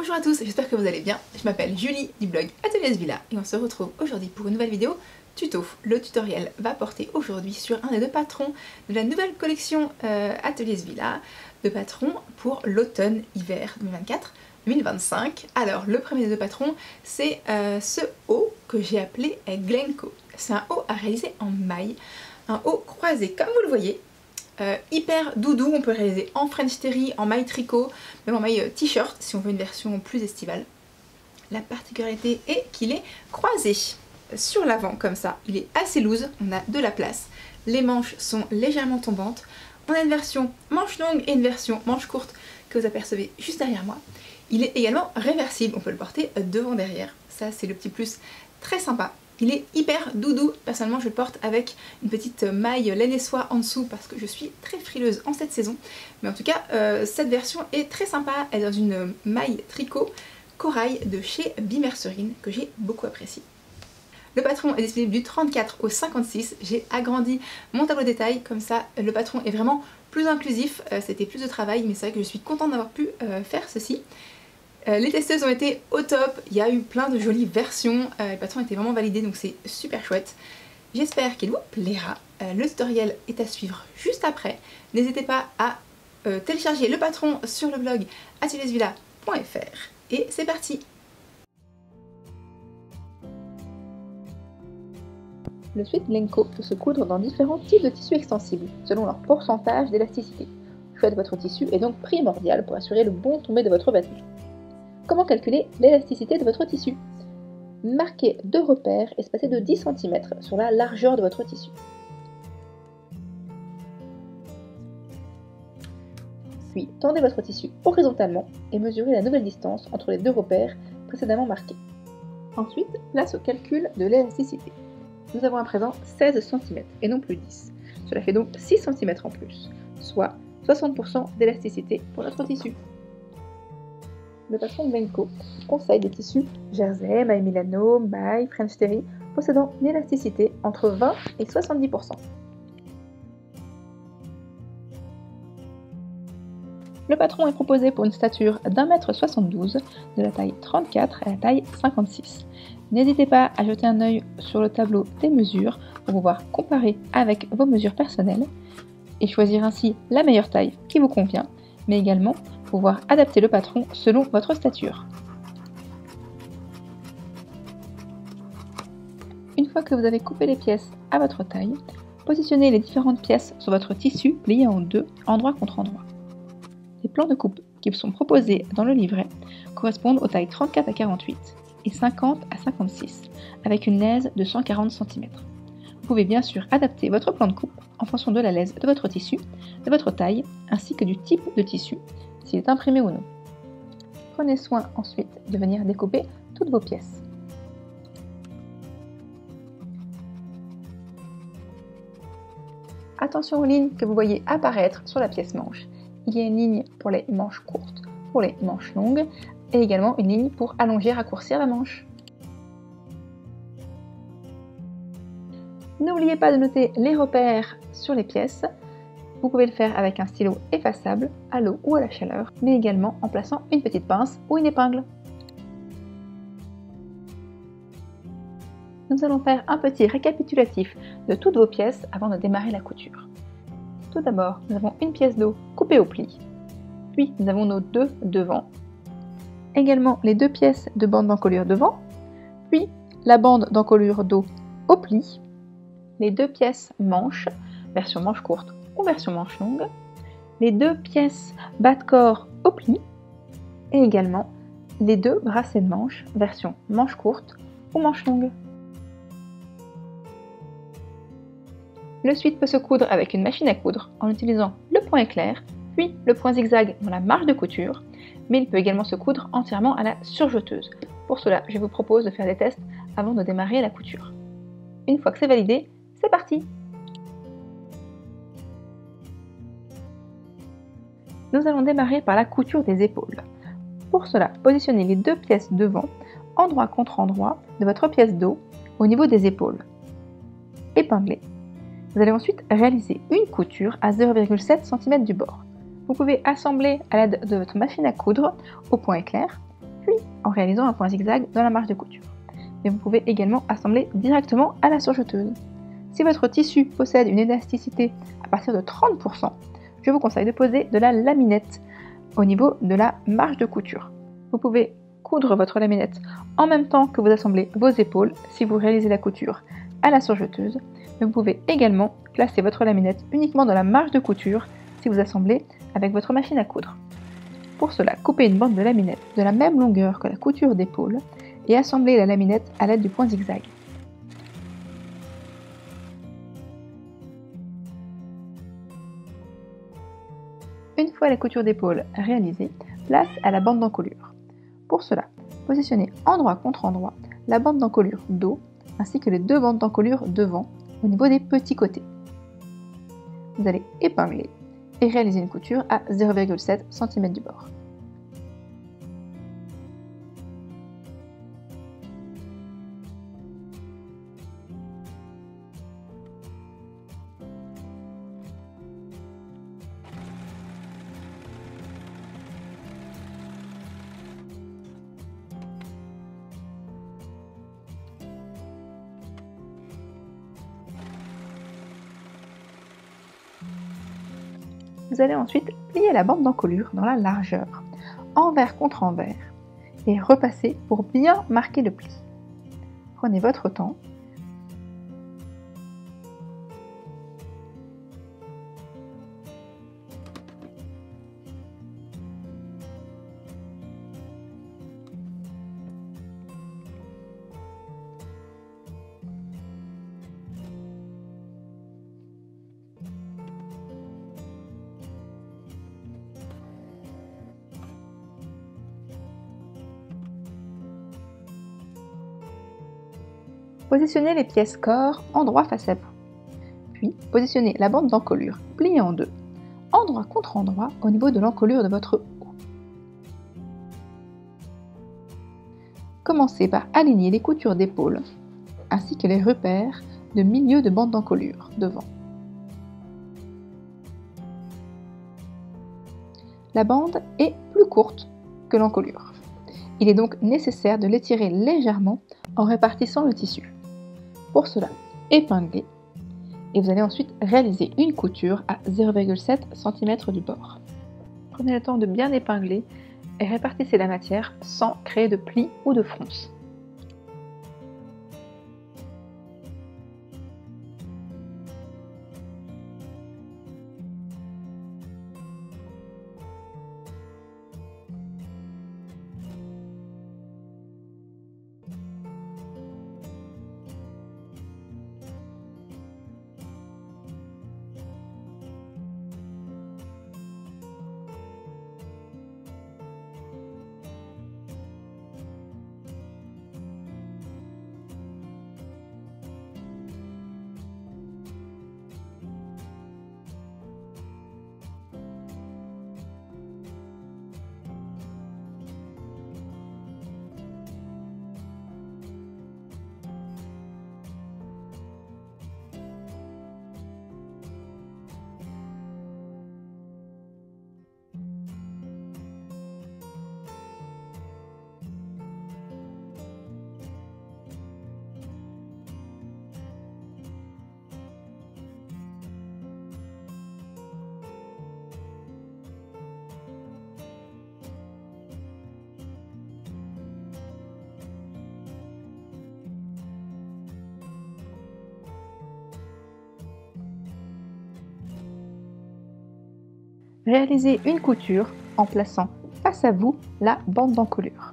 Bonjour à tous, j'espère que vous allez bien. Je m'appelle Julie du blog Atelier Villa et on se retrouve aujourd'hui pour une nouvelle vidéo tuto. Le tutoriel va porter aujourd'hui sur un des deux patrons de la nouvelle collection Atelier Villa, de patrons pour l'automne-hiver 2024-2025. Alors le premier des deux patrons, c'est ce haut que j'ai appelé Glencoe. C'est un haut à réaliser en maille, un haut croisé comme vous le voyez. Hyper doudou, on peut réaliser en French terry, en maille tricot, même en maille t-shirt si on veut une version plus estivale. La particularité est qu'il est croisé sur l'avant comme ça, il est assez loose, on a de la place, les manches sont légèrement tombantes, on a une version manche longue et une version manche courte que vous apercevez juste derrière moi. Il est également réversible, on peut le porter devant derrière, ça c'est le petit plus très sympa. Il est hyper doudou, personnellement je le porte avec une petite maille laine et soie en dessous parce que je suis très frileuse en cette saison. Mais en tout cas, cette version est très sympa, elle est dans une maille tricot corail de chez Bimercerine que j'ai beaucoup apprécié. Le patron est disponible du 34 au 56, j'ai agrandi mon tableau de détail, comme ça le patron est vraiment plus inclusif, c'était plus de travail mais c'est vrai que je suis contente d'avoir pu faire ceci. Les testeuses ont été au top, il y a eu plein de jolies versions, le patron était vraiment validé donc c'est super chouette. J'espère qu'il vous plaira, le tutoriel est à suivre juste après. N'hésitez pas à télécharger le patron sur le blog ateliersvilla.fr et c'est parti. Le sweat Glencoe peut se coudre dans différents types de tissus extensibles, selon leur pourcentage d'élasticité. Le choix de votre tissu est donc primordial pour assurer le bon tombé de votre vêtement. Comment calculer l'élasticité de votre tissu? Marquez deux repères espacés de 10 cm sur la largeur de votre tissu. Puis tendez votre tissu horizontalement et mesurez la nouvelle distance entre les deux repères précédemment marqués. Ensuite, place au calcul de l'élasticité. Nous avons à présent 16 cm et non plus 10. Cela fait donc 6 cm en plus, soit 60% d'élasticité pour notre tissu. Le patron Glencoe conseille des tissus jersey, maille Milano, maille, French terry possédant une élasticité entre 20 et 70%. Le patron est proposé pour une stature d'1,72 m de la taille 34 à la taille 56. N'hésitez pas à jeter un œil sur le tableau des mesures pour pouvoir comparer avec vos mesures personnelles et choisir ainsi la meilleure taille qui vous convient, mais également pouvoir adapter le patron selon votre stature. Une fois que vous avez coupé les pièces à votre taille, positionnez les différentes pièces sur votre tissu plié en deux, endroit contre endroit. Les plans de coupe qui sont proposés dans le livret correspondent aux tailles 34 à 48 et 50 à 56, avec une lèse de 140 cm. Vous pouvez bien sûr adapter votre plan de coupe en fonction de la lèse de votre tissu, de votre taille, ainsi que du type de tissu, s'il est imprimé ou non. Prenez soin ensuite de venir découper toutes vos pièces. Attention aux lignes que vous voyez apparaître sur la pièce manche. Il y a une ligne pour les manches courtes, pour les manches longues, et également une ligne pour allonger, raccourcir la manche. N'oubliez pas de noter les repères sur les pièces. Vous pouvez le faire avec un stylo effaçable, à l'eau ou à la chaleur, mais également en plaçant une petite pince ou une épingle. Nous allons faire un petit récapitulatif de toutes vos pièces avant de démarrer la couture. Tout d'abord, nous avons une pièce d'eau coupée au pli, puis nous avons nos deux devants, également les deux pièces de bande d'encolure devant, puis la bande d'encolure dos au pli, les deux pièces manches, version manche courte ou version manche longue, les deux pièces bas de corps au pli, et également les deux bracelets de manche, version manche courte ou manche longue. Le sweat peut se coudre avec une machine à coudre en utilisant le point éclair, puis le point zigzag dans la marge de couture, mais il peut également se coudre entièrement à la surjeteuse. Pour cela, je vous propose de faire des tests avant de démarrer la couture. Une fois que c'est validé, c'est parti! Nous allons démarrer par la couture des épaules. Pour cela, positionnez les deux pièces devant, endroit contre endroit, de votre pièce d'eau au niveau des épaules. Épinglez. Vous allez ensuite réaliser une couture à 0,7 cm du bord. Vous pouvez assembler à l'aide de votre machine à coudre au point éclair, puis en réalisant un point zigzag dans la marge de couture. Mais vous pouvez également assembler directement à la surjeteuse. Si votre tissu possède une élasticité à partir de 30%, je vous conseille de poser de la laminette au niveau de la marge de couture. Vous pouvez coudre votre laminette en même temps que vous assemblez vos épaules si vous réalisez la couture à la surjeteuse, mais vous pouvez également placer votre laminette uniquement dans la marge de couture si vous assemblez avec votre machine à coudre. Pour cela, coupez une bande de laminette de la même longueur que la couture d'épaule et assemblez la laminette à l'aide du point zigzag. Une fois la couture d'épaule réalisée, place à la bande d'encolure. Pour cela, positionnez endroit contre endroit la bande d'encolure dos ainsi que les deux bandes d'encolure devant au niveau des petits côtés. Vous allez épingler et réaliser une couture à 0,7 cm du bord. Vous allez ensuite plier la bande d'encolure dans la largeur, envers contre envers, et repasser pour bien marquer le pli. Prenez votre temps. Positionnez les pièces corps endroit face à vous. Puis, positionnez la bande d'encolure pliée en deux, endroit contre endroit au niveau de l'encolure de votre haut. Commencez par aligner les coutures d'épaule, ainsi que les repères de milieu de bande d'encolure devant. La bande est plus courte que l'encolure. Il est donc nécessaire de l'étirer légèrement en répartissant le tissu. Pour cela, épinglez et vous allez ensuite réaliser une couture à 0,7 cm du bord. Prenez le temps de bien épingler et répartissez la matière sans créer de plis ou de fronces. Réalisez une couture en plaçant face à vous la bande d'encolure.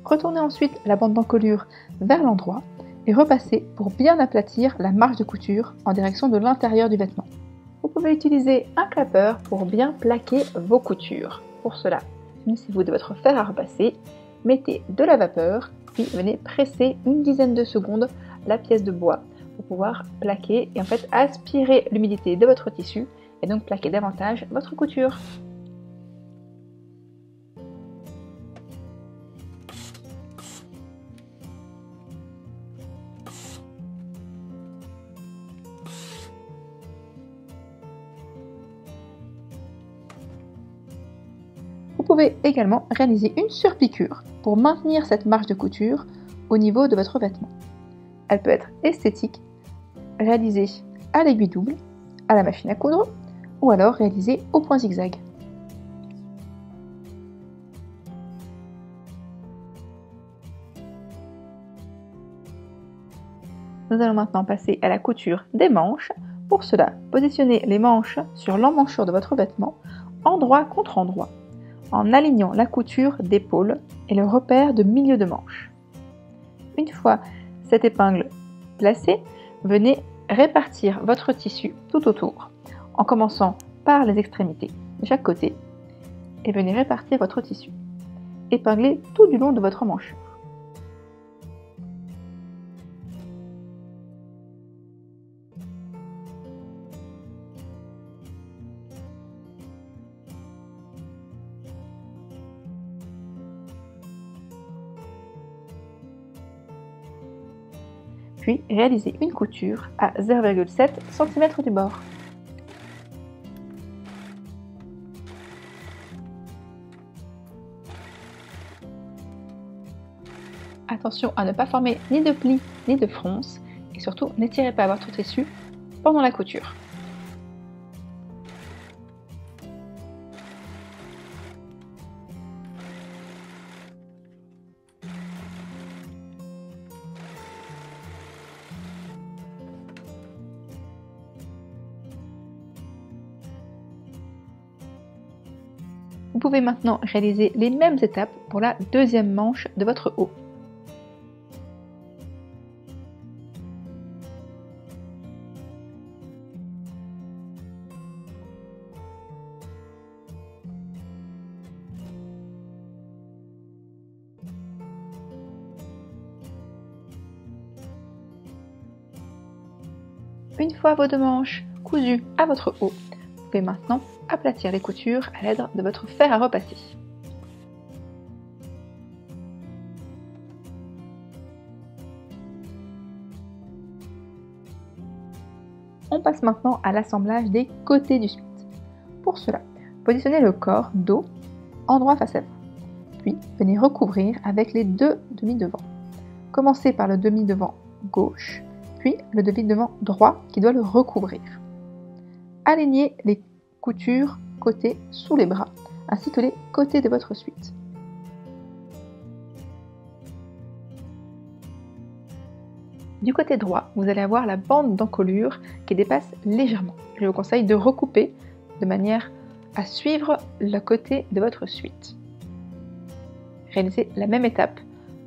Retournez ensuite la bande d'encolure vers l'endroit et repassez pour bien aplatir la marge de couture en direction de l'intérieur du vêtement. Vous pouvez utiliser un clapeur pour bien plaquer vos coutures. Pour cela, munissez-vous de votre fer à repasser, mettez de la vapeur, puis venez presser une dizaine de secondes la pièce de bois pour pouvoir plaquer et en fait aspirer l'humidité de votre tissu et donc plaquer davantage votre couture. Vous pouvez également réaliser une surpiqûre pour maintenir cette marge de couture au niveau de votre vêtement. Elle peut être esthétique, réalisée à l'aiguille double, à la machine à coudre, ou alors réalisée au point zigzag. Nous allons maintenant passer à la couture des manches. Pour cela, positionnez les manches sur l'emmanchure de votre vêtement, endroit contre endroit, en alignant la couture d'épaule et le repère de milieu de manche. Une fois cette épingle placée, venez répartir votre tissu tout autour, en commençant par les extrémités de chaque côté, et venez répartir votre tissu. Épinglez tout du long de votre emmanchure. Puis réalisez une couture à 0,7 cm du bord. Attention à ne pas former ni de plis ni de fronces et surtout n'étirez pas votre tissu pendant la couture. Vous pouvez maintenant réaliser les mêmes étapes pour la deuxième manche de votre haut. Une fois vos deux manches cousues à votre haut, vous pouvez maintenant aplatir les coutures à l'aide de votre fer à repasser. On passe maintenant à l'assemblage des côtés du sweat. Pour cela, positionnez le corps dos endroit face à vous, puis venez recouvrir avec les deux demi-devants. Commencez par le demi-devant gauche, puis le demi-devant droit qui doit le recouvrir. Alignez les coutures côté sous les bras, ainsi que les côtés de votre sweat. Du côté droit, vous allez avoir la bande d'encolure qui dépasse légèrement. Je vous conseille de recouper de manière à suivre le côté de votre sweat. Réalisez la même étape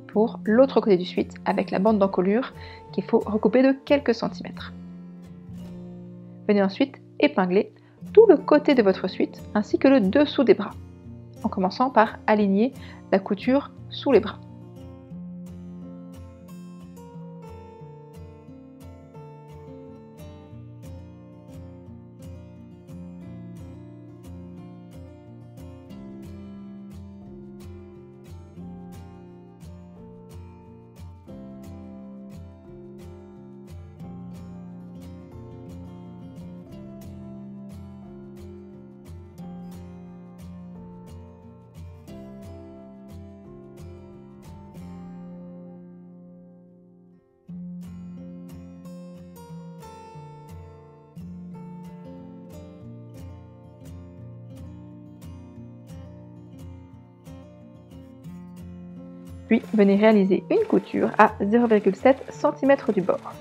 pour l'autre côté du sweat avec la bande d'encolure qu'il faut recouper de quelques centimètres. Venez ensuite épingler tout le côté de votre sweat ainsi que le dessous des bras, en commençant par aligner la couture sous les bras. Puis venez réaliser une couture à 0,7 cm du bord.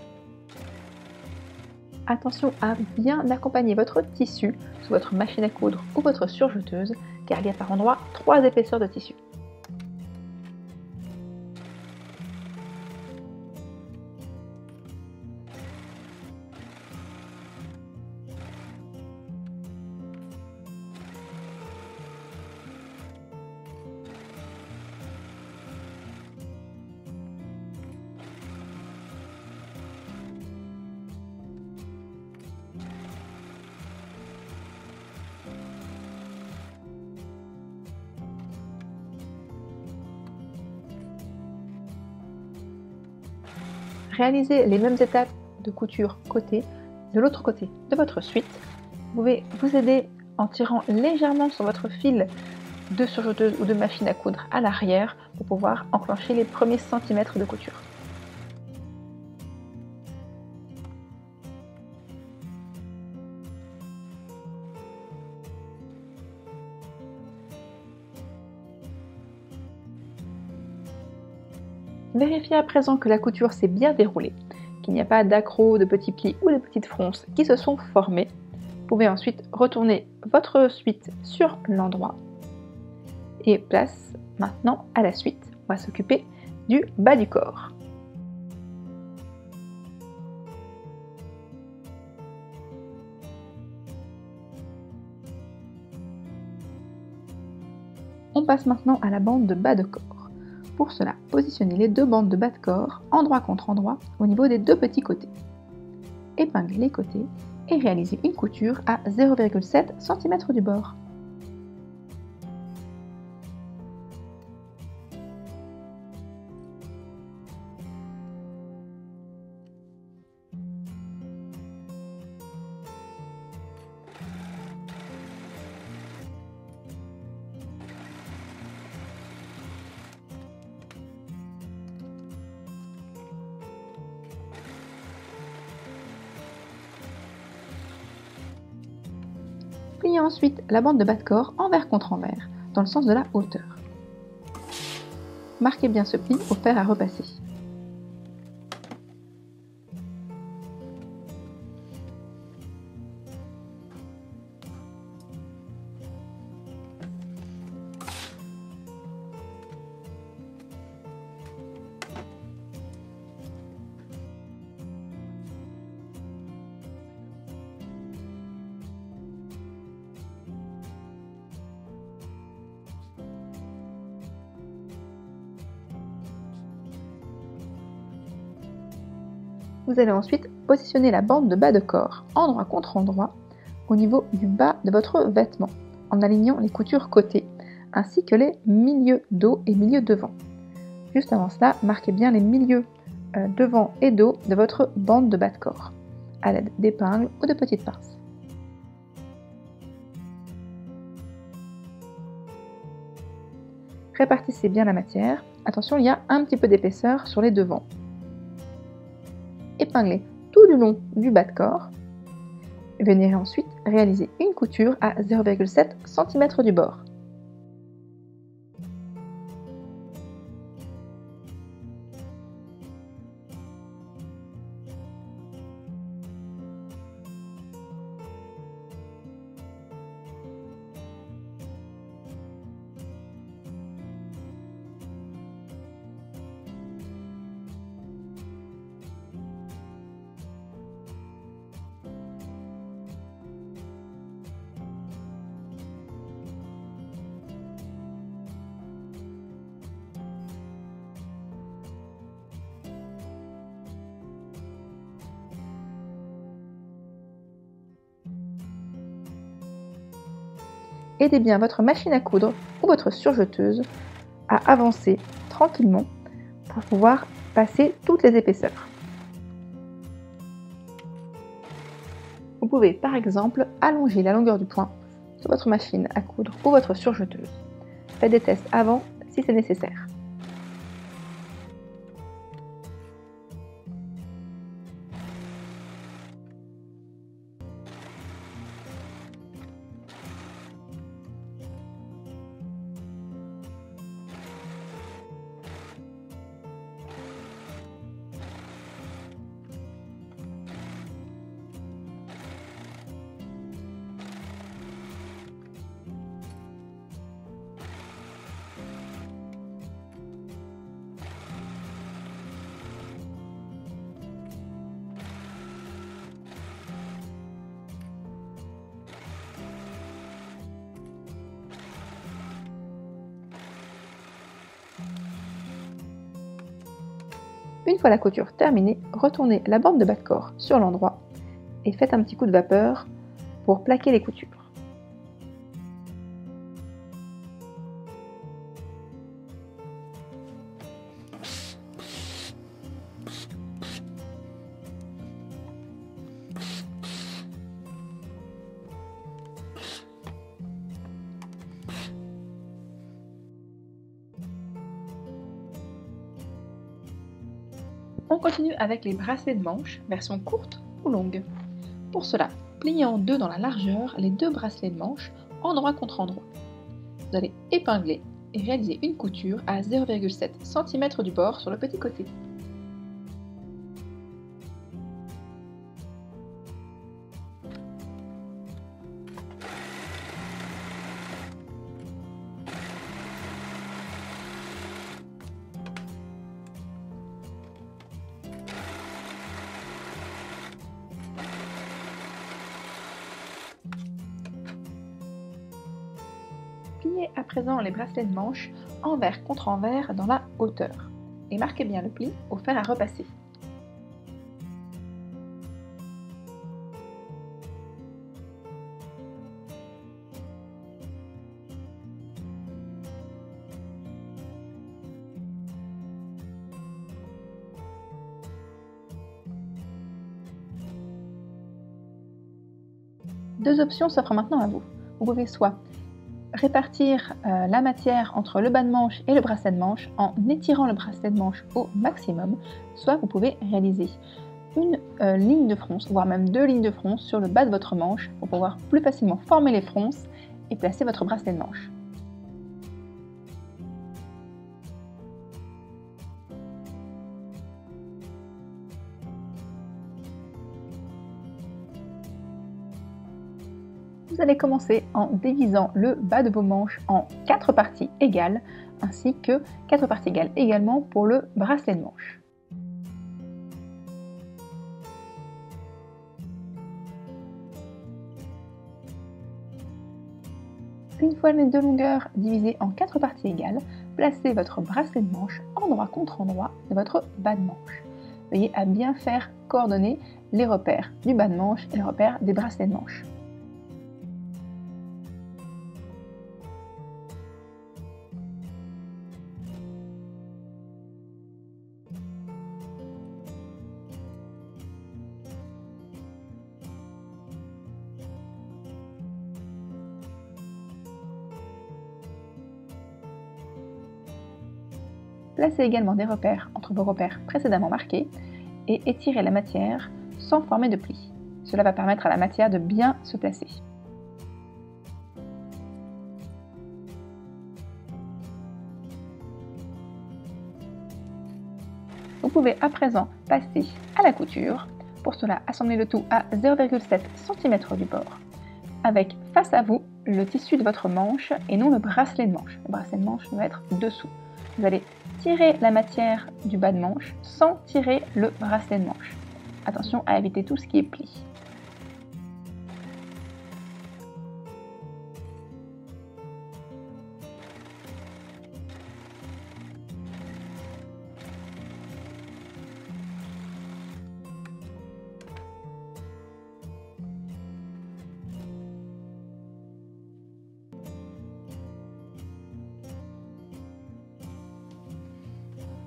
Attention à bien accompagner votre tissu sous votre machine à coudre ou votre surjeteuse car il y a par endroits 3 épaisseurs de tissu. réaliser les mêmes étapes de couture côté de l'autre côté de votre suite. Vous pouvez vous aider en tirant légèrement sur votre fil de surjeteuse ou de machine à coudre à l'arrière pour pouvoir enclencher les premiers centimètres de couture. Vérifiez à présent que la couture s'est bien déroulée, qu'il n'y a pas d'accrocs, de petits plis ou de petites fronces qui se sont formés. Vous pouvez ensuite retourner votre suite sur l'endroit. Et place maintenant à la suite. On va s'occuper du bas du corps. On passe maintenant à la bande de bas de corps. Pour cela, positionnez les deux bandes de bas de corps endroit contre endroit au niveau des deux petits côtés. Épinglez les côtés et réalisez une couture à 0,7 cm du bord. Pliez ensuite la bande de bas de corps envers contre envers, dans le sens de la hauteur. Marquez bien ce pli au fer à repasser. Vous allez ensuite positionner la bande de bas de corps endroit contre endroit au niveau du bas de votre vêtement en alignant les coutures côté ainsi que les milieux dos et milieux devant. Juste avant cela, marquez bien les milieux devant et dos de votre bande de bas de corps à l'aide d'épingles ou de petites pinces. Répartissez bien la matière. Attention, il y a un petit peu d'épaisseur sur les devants. Épinglez tout du long du bas de corps. Venez ensuite réaliser une couture à 0,7 cm du bord. Aidez bien votre machine à coudre ou votre surjeteuse à avancer tranquillement pour pouvoir passer toutes les épaisseurs. Vous pouvez par exemple allonger la longueur du point sur votre machine à coudre ou votre surjeteuse. Faites des tests avant si c'est nécessaire. Une fois la couture terminée, retournez la bande de bas de corps sur l'endroit et faites un petit coup de vapeur pour plaquer les coutures. On continue avec les bracelets de manche, version courte ou longue. Pour cela, pliez en deux dans la largeur les deux bracelets de manche, endroit contre endroit. Vous allez épingler et réaliser une couture à 0,7 cm du bord sur le petit côté. Pliez à présent les bracelets de manche envers contre envers dans la hauteur et marquez bien le pli au fer à repasser. Deux options s'offrent maintenant à vous. Vous pouvez soit répartir la matière entre le bas de manche et le bracelet de manche en étirant le bracelet de manche au maximum, soit vous pouvez réaliser une ligne de fronce, voire même deux lignes de fronce sur le bas de votre manche pour pouvoir plus facilement former les fronces et placer votre bracelet de manche. Vous allez commencer en divisant le bas de vos manches en 4 parties égales, ainsi que 4 parties égales également pour le bracelet de manche. Une fois les deux longueurs divisées en 4 parties égales, placez votre bracelet de manche endroit contre endroit de votre bas de manche. Veuillez à bien faire coordonner les repères du bas de manche et les repères des bracelets de manche. Placez également des repères entre vos repères précédemment marqués et étirez la matière sans former de plis. Cela va permettre à la matière de bien se placer. Vous pouvez à présent passer à la couture. Pour cela, assemblez le tout à 0,7 cm du bord, avec face à vous le tissu de votre manche et non le bracelet de manche. Le bracelet de manche doit être dessous. Vous allez tirer la matière du bas de manche sans tirer le bracelet de manche. Attention à éviter tout ce qui est pli.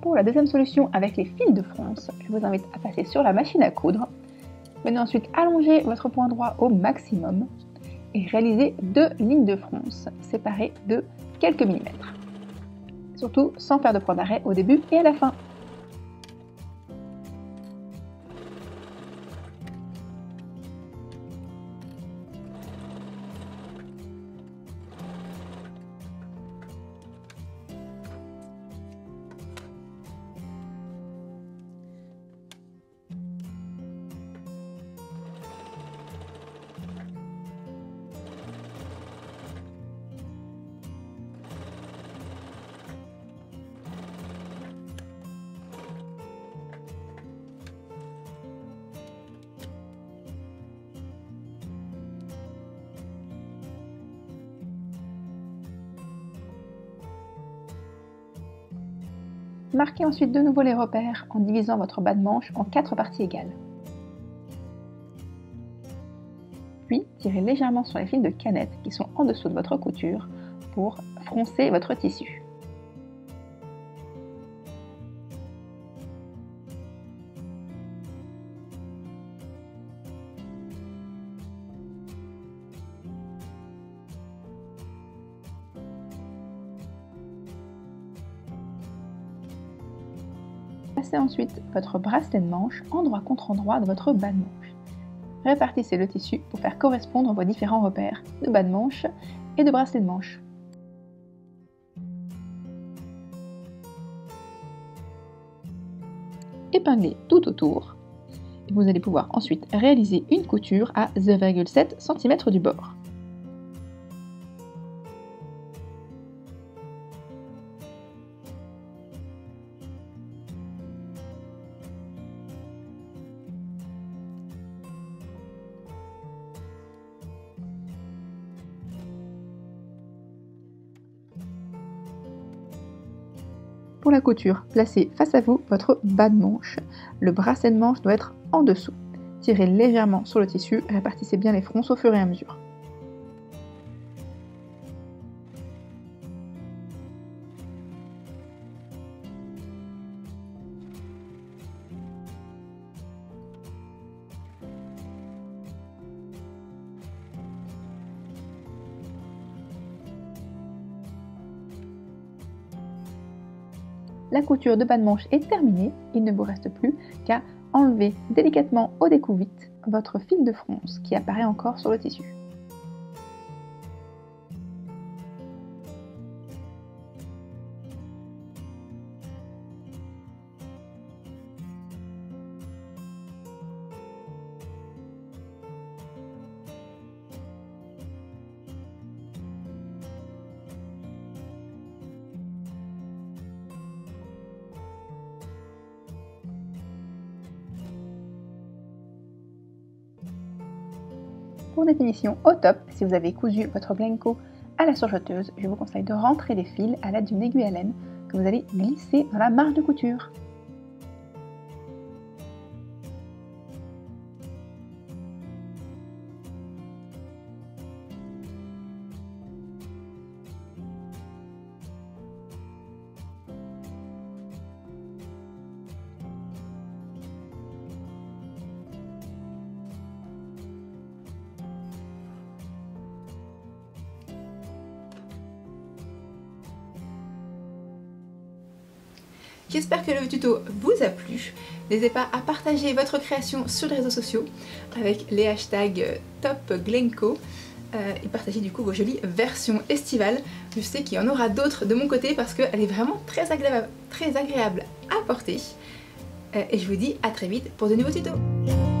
Pour la deuxième solution avec les fils de fronce, je vous invite à passer sur la machine à coudre. Venez ensuite allonger votre point droit au maximum et réaliser deux lignes de fronce séparées de quelques millimètres. Surtout sans faire de point d'arrêt au début et à la fin. Marquez ensuite de nouveau les repères en divisant votre bas de manche en 4 parties égales. Puis, tirez légèrement sur les fils de canette qui sont en dessous de votre couture pour froncer votre tissu. Passez ensuite votre bracelet de manche endroit contre endroit de votre bas de manche. Répartissez le tissu pour faire correspondre vos différents repères de bas de manche et de bracelet de manche. Épinglez tout autour. Vous allez pouvoir ensuite réaliser une couture à 0,7 cm du bord. Pour la couture, placez face à vous votre bas de manche. Le bracelet de manche doit être en dessous. Tirez légèrement sur le tissu, répartissez bien les fronces au fur et à mesure. La couture de bas de manche est terminée, il ne vous reste plus qu'à enlever délicatement au découvite votre fil de fronce qui apparaît encore sur le tissu. Pour des finitions au top, si vous avez cousu votre Glencoe à la surjeteuse, je vous conseille de rentrer les fils à l'aide d'une aiguille à laine que vous allez glisser dans la marge de couture. J'espère que le tuto vous a plu. N'hésitez pas à partager votre création sur les réseaux sociaux avec les hashtags TopGlencoe et partager du coup vos jolies versions estivales. Je sais qu'il y en aura d'autres de mon côté parce qu'elle est vraiment très agréable à porter. Et je vous dis à très vite pour de nouveaux tutos.